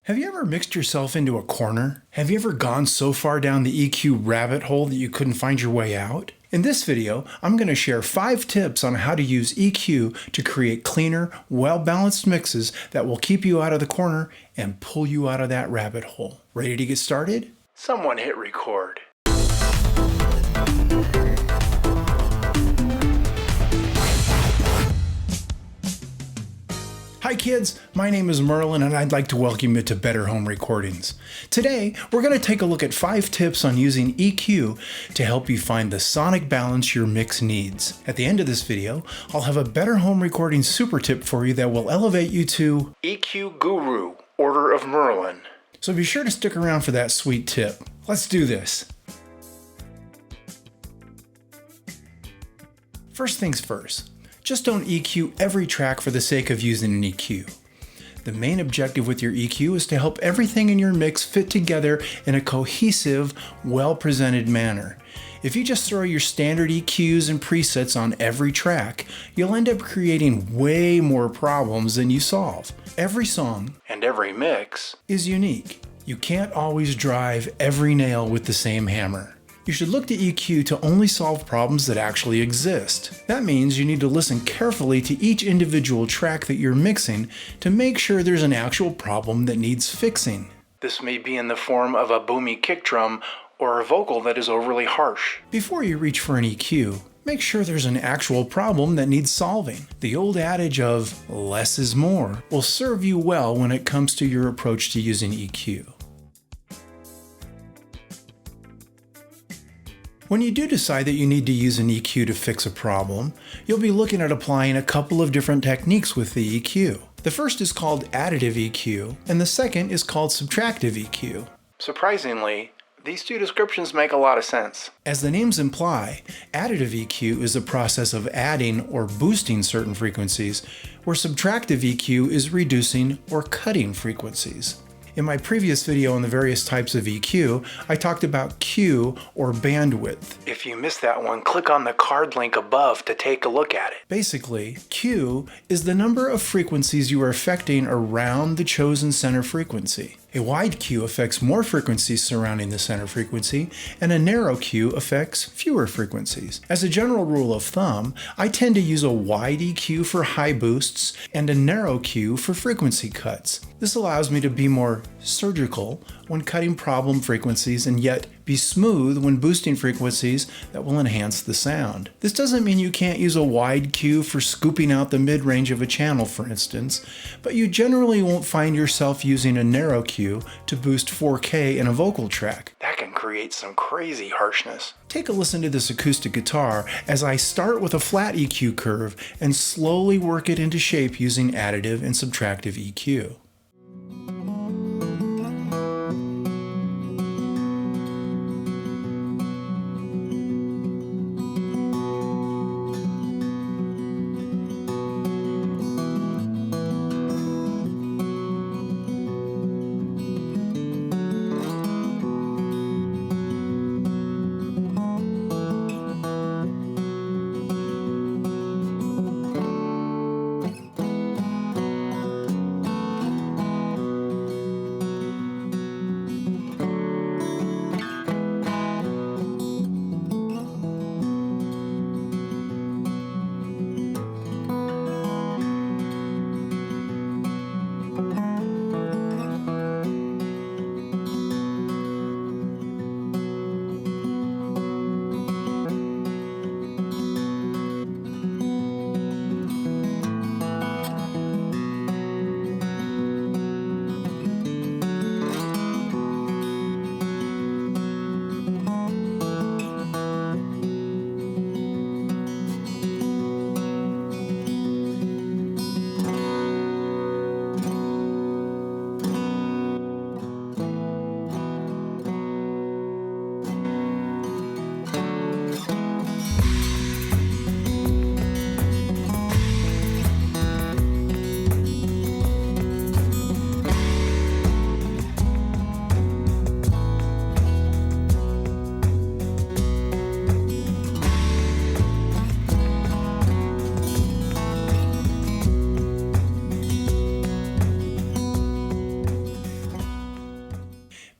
Have you ever mixed yourself into a corner? Have you ever gone so far down the EQ rabbit hole that you couldn't find your way out? In this video, I'm going to share 5 tips on how to use EQ to create cleaner, well-balanced mixes that will keep you out of the corner and pull you out of that rabbit hole. Ready to get started? Someone hit record. Hi kids, my name is Merlin and I'd like to welcome you to Better Home Recordings. Today, we're going to take a look at 5 tips on using EQ to help you find the sonic balance your mix needs. At the end of this video, I'll have a Better Home Recordings super tip for you that will elevate you to EQ Guru, Order of Merlin. So be sure to stick around for that sweet tip. Let's do this. First things first. Just don't EQ every track for the sake of using an EQ. The main objective with your EQ is to help everything in your mix fit together in a cohesive, well-presented manner. If you just throw your standard EQs and presets on every track, you'll end up creating way more problems than you solve. Every song and every mix is unique. You can't always drive every nail with the same hammer. You should look to EQ to only solve problems that actually exist. That means you need to listen carefully to each individual track that you're mixing to make sure there's an actual problem that needs fixing. This may be in the form of a boomy kick drum or a vocal that is overly harsh. Before you reach for an EQ, make sure there's an actual problem that needs solving. The old adage of less is more will serve you well when it comes to your approach to using EQ. When you do decide that you need to use an EQ to fix a problem, you'll be looking at applying a couple of different techniques with the EQ. The first is called Additive EQ, and the second is called Subtractive EQ. Surprisingly, these two descriptions make a lot of sense. As the names imply, Additive EQ is the process of adding or boosting certain frequencies, where Subtractive EQ is reducing or cutting frequencies. In my previous video on the various types of EQ, I talked about Q or bandwidth. If you missed that one, click on the card link above to take a look at it. Basically, Q is the number of frequencies you are affecting around the chosen center frequency. A wide Q affects more frequencies surrounding the center frequency, and a narrow Q affects fewer frequencies. As a general rule of thumb, I tend to use a wide EQ for high boosts and a narrow Q for frequency cuts. This allows me to be more surgical when cutting problem frequencies and yet be smooth when boosting frequencies that will enhance the sound. This doesn't mean you can't use a wide Q for scooping out the mid-range of a channel, for instance, but you generally won't find yourself using a narrow Q to boost 4K in a vocal track. That can create some crazy harshness. Take a listen to this acoustic guitar as I start with a flat EQ curve and slowly work it into shape using additive and subtractive EQ.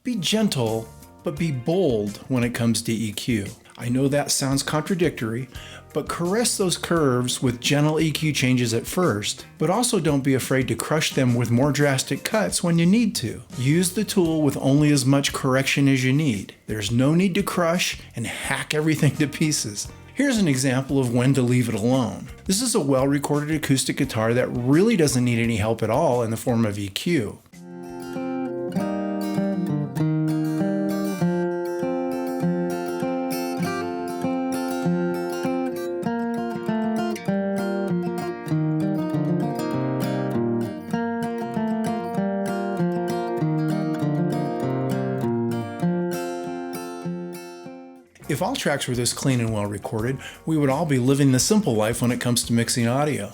Be gentle, but be bold when it comes to EQ. I know that sounds contradictory, but caress those curves with gentle EQ changes at first, but also don't be afraid to crush them with more drastic cuts when you need to. Use the tool with only as much correction as you need. There's no need to crush and hack everything to pieces. Here's an example of when to leave it alone. This is a well-recorded acoustic guitar that really doesn't need any help at all in the form of EQ. If all tracks were this clean and well recorded, we would all be living the simple life when it comes to mixing audio.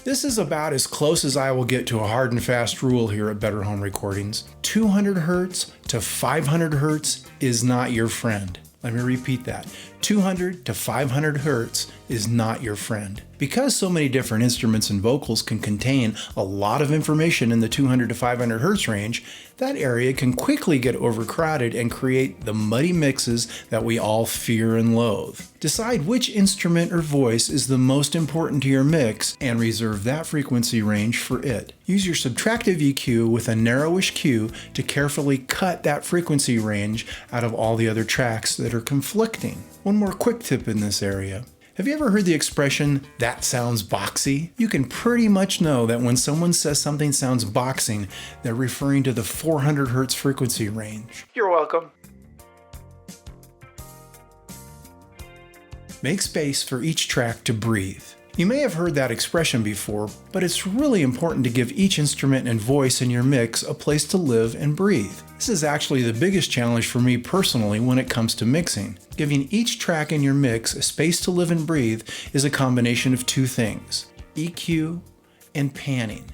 This is about as close as I will get to a hard and fast rule here at Better Home Recordings. 200 Hz to 500 Hz is not your friend. Let me repeat that. 200 to 500 Hz is not your friend. Because so many different instruments and vocals can contain a lot of information in the 200 to 500 Hz range, that area can quickly get overcrowded and create the muddy mixes that we all fear and loathe. Decide which instrument or voice is the most important to your mix and reserve that frequency range for it. Use your subtractive EQ with a narrowish Q to carefully cut that frequency range out of all the other tracks that are conflicting. One more quick tip in this area. Have you ever heard the expression, "that sounds boxy"? You can pretty much know that when someone says something sounds boxing, they're referring to the 400 Hz frequency range. You're welcome. Make space for each track to breathe. You may have heard that expression before, but it's really important to give each instrument and voice in your mix a place to live and breathe. This is actually the biggest challenge for me personally when it comes to mixing. Giving each track in your mix a space to live and breathe is a combination of two things: EQ and panning.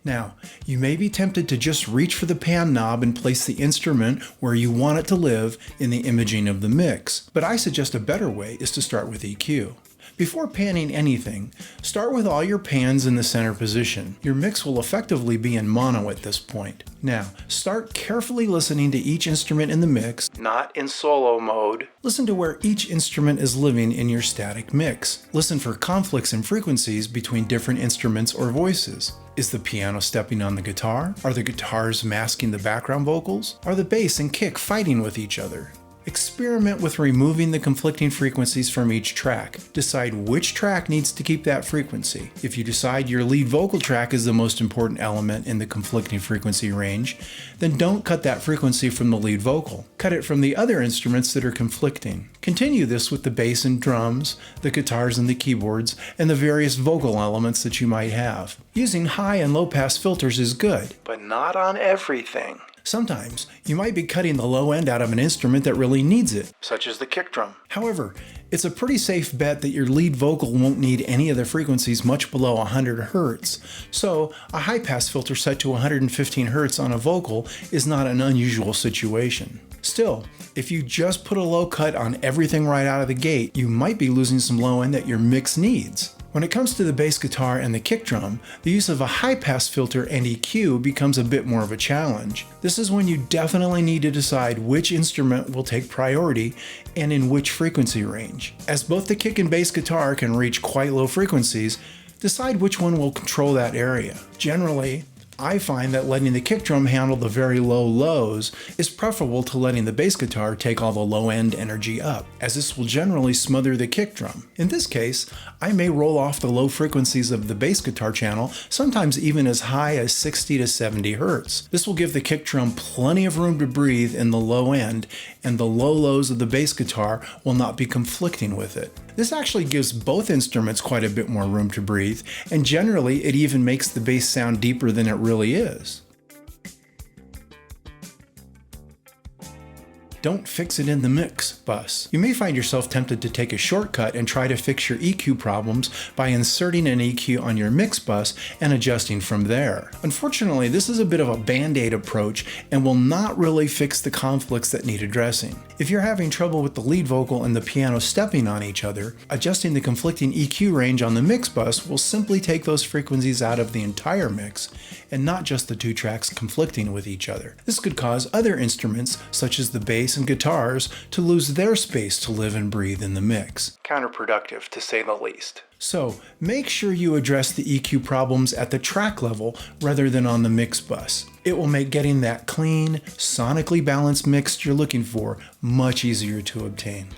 Now, you may be tempted to just reach for the pan knob and place the instrument where you want it to live in the imaging of the mix, but I suggest a better way is to start with EQ. Before panning anything, start with all your pans in the center position. Your mix will effectively be in mono at this point. Now, start carefully listening to each instrument in the mix, not in solo mode. Listen to where each instrument is living in your static mix. Listen for conflicts in frequencies between different instruments or voices. Is the piano stepping on the guitar? Are the guitars masking the background vocals? Are the bass and kick fighting with each other? Experiment with removing the conflicting frequencies from each track. Decide which track needs to keep that frequency. If you decide your lead vocal track is the most important element in the conflicting frequency range, then don't cut that frequency from the lead vocal. Cut it from the other instruments that are conflicting. Continue this with the bass and drums, the guitars and the keyboards, and the various vocal elements that you might have. Using high and low pass filters is good, but not on everything. Sometimes, you might be cutting the low end out of an instrument that really needs it, such as the kick drum. However, it's a pretty safe bet that your lead vocal won't need any of the frequencies much below 100 Hz. So, a high pass filter set to 115 Hz on a vocal is not an unusual situation. Still, if you just put a low cut on everything right out of the gate, you might be losing some low end that your mix needs. When it comes to the bass guitar and the kick drum, the use of a high-pass filter and EQ becomes a bit more of a challenge. This is when you definitely need to decide which instrument will take priority and in which frequency range. As both the kick and bass guitar can reach quite low frequencies, decide which one will control that area. Generally, I find that letting the kick drum handle the very low lows is preferable to letting the bass guitar take all the low end energy up, as this will generally smother the kick drum. In this case, I may roll off the low frequencies of the bass guitar channel, sometimes even as high as 60 to 70 Hz. This will give the kick drum plenty of room to breathe in the low end, and the low lows of the bass guitar will not be conflicting with it. This actually gives both instruments quite a bit more room to breathe, and generally it even makes the bass sound deeper than it really is. Don't fix it in the mix bus. You may find yourself tempted to take a shortcut and try to fix your EQ problems by inserting an EQ on your mix bus and adjusting from there. Unfortunately, this is a bit of a band-aid approach and will not really fix the conflicts that need addressing. If you're having trouble with the lead vocal and the piano stepping on each other, adjusting the conflicting EQ range on the mix bus will simply take those frequencies out of the entire mix and not just the two tracks conflicting with each other. This could cause other instruments, such as the bass and guitars, to lose their space to live and breathe in the mix. Counterproductive, to say the least. So, make sure you address the EQ problems at the track level rather than on the mix bus. It will make getting that clean, sonically balanced mix you're looking for much easier to obtain.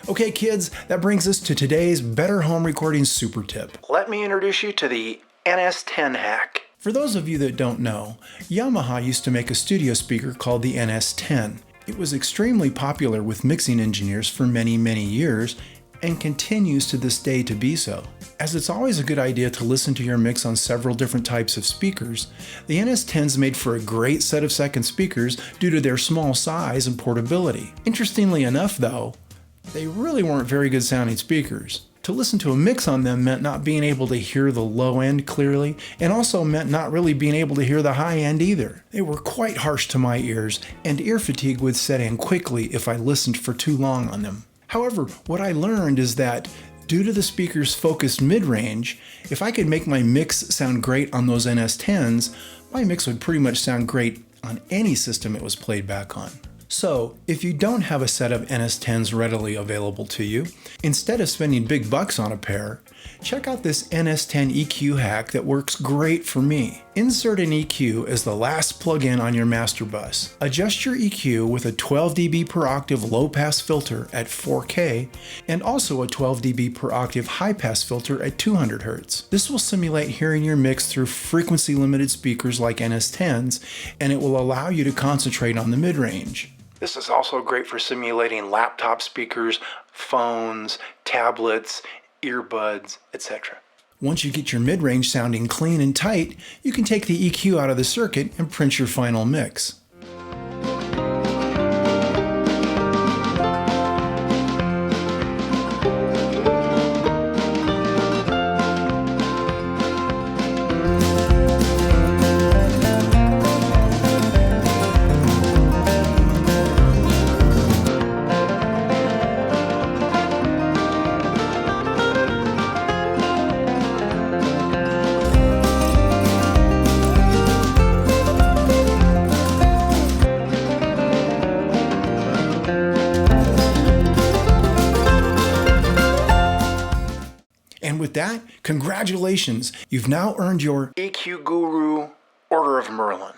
Okay kids, that brings us to today's Better Home Recordings super tip. Let me introduce you to the NS10 hack. For those of you that don't know, Yamaha used to make a studio speaker called the NS10. It was extremely popular with mixing engineers for many years and continues to this day to be so. As it's always a good idea to listen to your mix on several different types of speakers, the NS10's made for a great set of second speakers due to their small size and portability. Interestingly enough though, they really weren't very good sounding speakers. To listen to a mix on them meant not being able to hear the low end clearly, and also meant not really being able to hear the high end either. They were quite harsh to my ears, and ear fatigue would set in quickly if I listened for too long on them. However, what I learned is that due to the speaker's focused mid-range, if I could make my mix sound great on those NS10s, my mix would pretty much sound great on any system it was played back on. So, if you don't have a set of NS10s readily available to you, instead of spending big bucks on a pair, check out this NS10 EQ hack that works great for me. Insert an EQ as the last plug-in on your master bus. Adjust your EQ with a 12 dB per octave low-pass filter at 4K and also a 12 dB per octave high-pass filter at 200 Hz. This will simulate hearing your mix through frequency-limited speakers like NS10s, and it will allow you to concentrate on the mid-range. This is also great for simulating laptop speakers, phones, tablets, earbuds, etc. Once you get your mid-range sounding clean and tight, you can take the EQ out of the circuit and print your final mix. And with that, congratulations! You've now earned your EQ Guru Order of Merlin.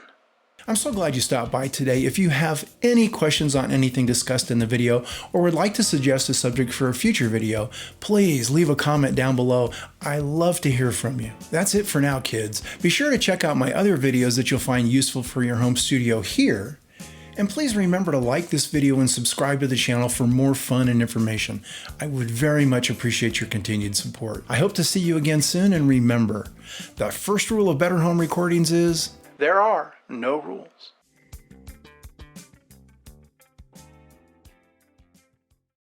I'm so glad you stopped by today. If you have any questions on anything discussed in the video or would like to suggest a subject for a future video, please leave a comment down below. I love to hear from you. That's it for now, kids. Be sure to check out my other videos that you'll find useful for your home studio here. And please remember to like this video and subscribe to the channel for more fun and information. I would very much appreciate your continued support. I hope to see you again soon, and remember, the first rule of Better Home Recordings is, there are no rules.